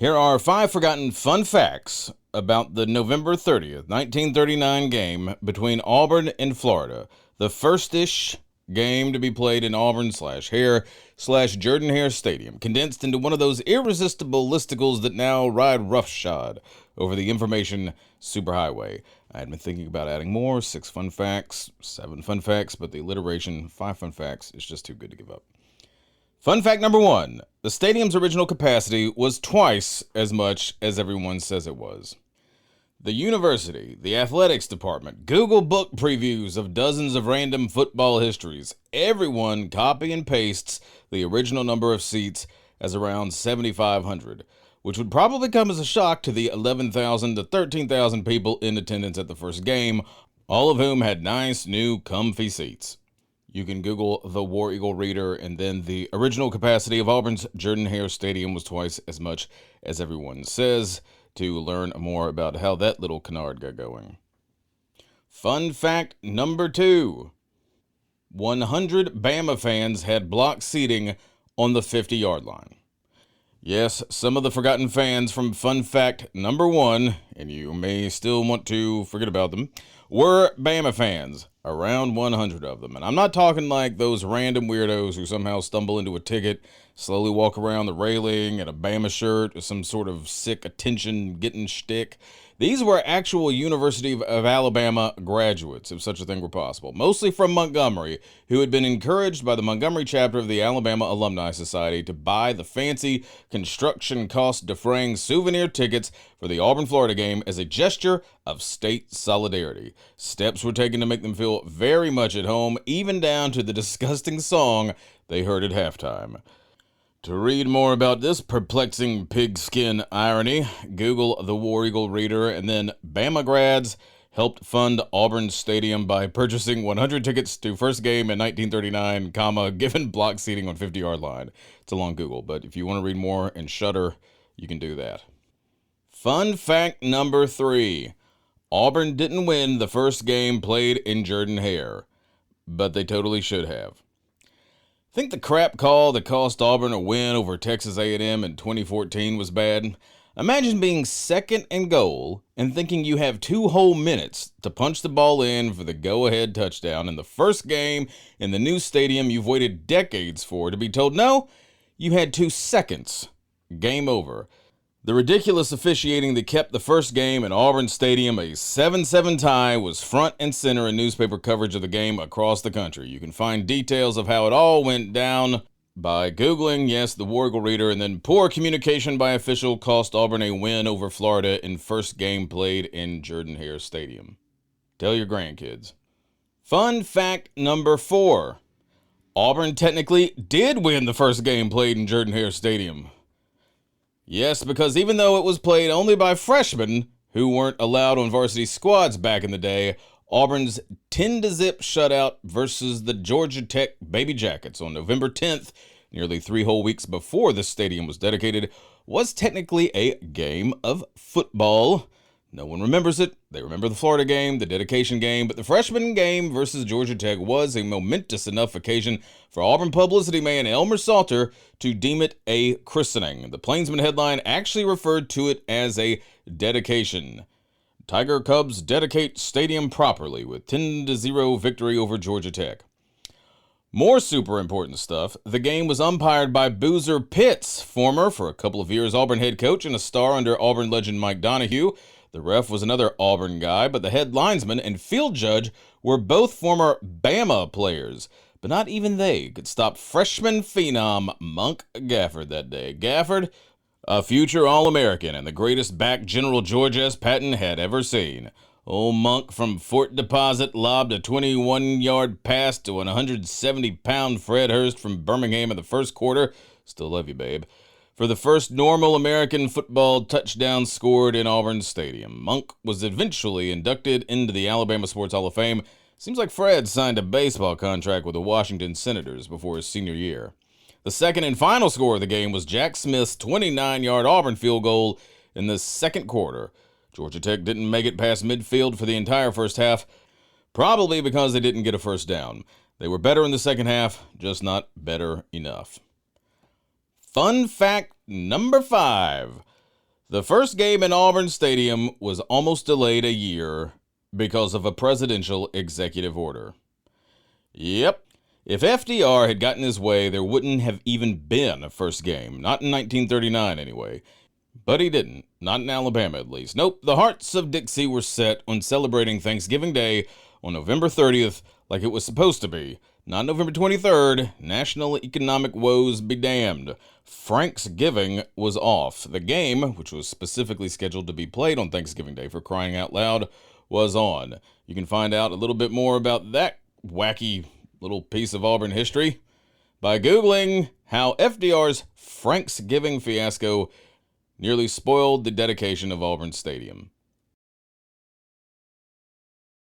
Here are 5 forgotten fun facts about the November 30th, 1939 game between Auburn and Florida, the first-ish game to be played in Auburn/Hare/Jordan-Hare Stadium, condensed into one of those irresistible listicles that now ride roughshod over the information superhighway. I had been thinking about adding more, 6 fun facts, 7 fun facts, but the alliteration, 5 fun facts, is just too good to give up. Fun fact number 1, the stadium's original capacity was twice as much as everyone says it was. The university, the athletics department, Google book previews of dozens of random football histories. Everyone copy and pastes the original number of seats as around 7,500, which would probably come as a shock to the 11,000 to 13,000 people in attendance at the first game, all of whom had nice, new, comfy seats. You can Google the War Eagle Reader, and then the original capacity of Auburn's Jordan-Hare Stadium was twice as much as everyone says, to learn more about how that little canard got going. Fun fact number 2, 100 Bama fans had block seating on the 50-yard line. Yes, some of the forgotten fans from fun fact number 1, and you may still want to forget about them, were Bama fans. Around 100 of them. And I'm not talking like those random weirdos who somehow stumble into a ticket, slowly walk around the railing in a Bama shirt with some sort of sick attention-getting shtick. These were actual University of Alabama graduates, if such a thing were possible, mostly from Montgomery, who had been encouraged by the Montgomery chapter of the Alabama Alumni Society to buy the fancy, construction cost-defraying souvenir tickets for the Auburn-Florida game as a gesture of state solidarity. Steps were taken to make them feel very much at home, even down to the disgusting song they heard at halftime. To read more about this perplexing pigskin irony, Google the War Eagle Reader, and then Bama grads helped fund Auburn Stadium by purchasing 100 tickets to first game in 1939, given block seating on 50-yard line. It's a long Google, but if you want to read more and shudder, you can do that. Fun fact number 3, Auburn didn't win the first game played in Jordan-Hare, but they totally should have. Think the crap call that cost Auburn a win over Texas A&M in 2014 was bad? Imagine being second and goal and thinking you have 2 whole minutes to punch the ball in for the go-ahead touchdown in the first game in the new stadium you've waited decades for, to be told, no, you had 2 seconds. Game over. The ridiculous officiating that kept the first game in Auburn Stadium a 7-7 tie was front and center in newspaper coverage of the game across the country. You can find details of how it all went down by Googling, yes, the War Eagle Reader, and then poor communication by official cost Auburn a win over Florida in first game played in Jordan-Hare Stadium. Tell your grandkids. Fun fact number 4, Auburn technically did win the first game played in Jordan-Hare Stadium. Yes, because even though it was played only by freshmen who weren't allowed on varsity squads back in the day, Auburn's 10-0 shutout versus the Georgia Tech Baby Jackets on November 10th, nearly 3 whole weeks before the stadium was dedicated, was technically a game of football. No one remembers it. They remember the Florida game, the dedication game, but the freshman game versus Georgia Tech was a momentous enough occasion for Auburn publicity man Elmer Salter to deem it a christening. The Plainsman headline actually referred to it as a dedication. Tiger Cubs dedicate stadium properly with 10-0 victory over Georgia Tech. More super important stuff, the game was umpired by Boozer Pitts, former, for a couple of years, Auburn head coach and a star under Auburn legend Mike Donahue. The ref was another Auburn guy, but the head linesman and field judge were both former Bama players. But not even they could stop freshman phenom Monk Gafford that day. Gafford, a future All-American and the greatest back General George S. Patton had ever seen. Old Monk from Fort Deposit lobbed a 21-yard pass to an 170-pound Fred Hurst from Birmingham in the first quarter. Still love you, babe. For the first normal American football touchdown scored in Auburn Stadium. Monk was eventually inducted into the Alabama Sports Hall of Fame. Seems like Fred signed a baseball contract with the Washington Senators before his senior year. The second and final score of the game was Jack Smith's 29-yard Auburn field goal in the second quarter. Georgia Tech didn't make it past midfield for the entire first half, probably because they didn't get a first down. They were better in the second half, just not better enough. Fun fact number 5. The first game in Auburn Stadium was almost delayed a year because of a presidential executive order. Yep. If FDR had gotten his way, there wouldn't have even been a first game. Not in 1939, anyway. But he didn't. Not in Alabama, at least. Nope, the hearts of Dixie were set on celebrating Thanksgiving Day on November 30th like it was supposed to be. Not November 23rd. National economic woes be damned. Franksgiving was off. The game, which was specifically scheduled to be played on Thanksgiving Day for crying out loud, was on. You can find out a little bit more about that wacky little piece of Auburn history by Googling how FDR's Franksgiving fiasco nearly spoiled the dedication of Auburn Stadium.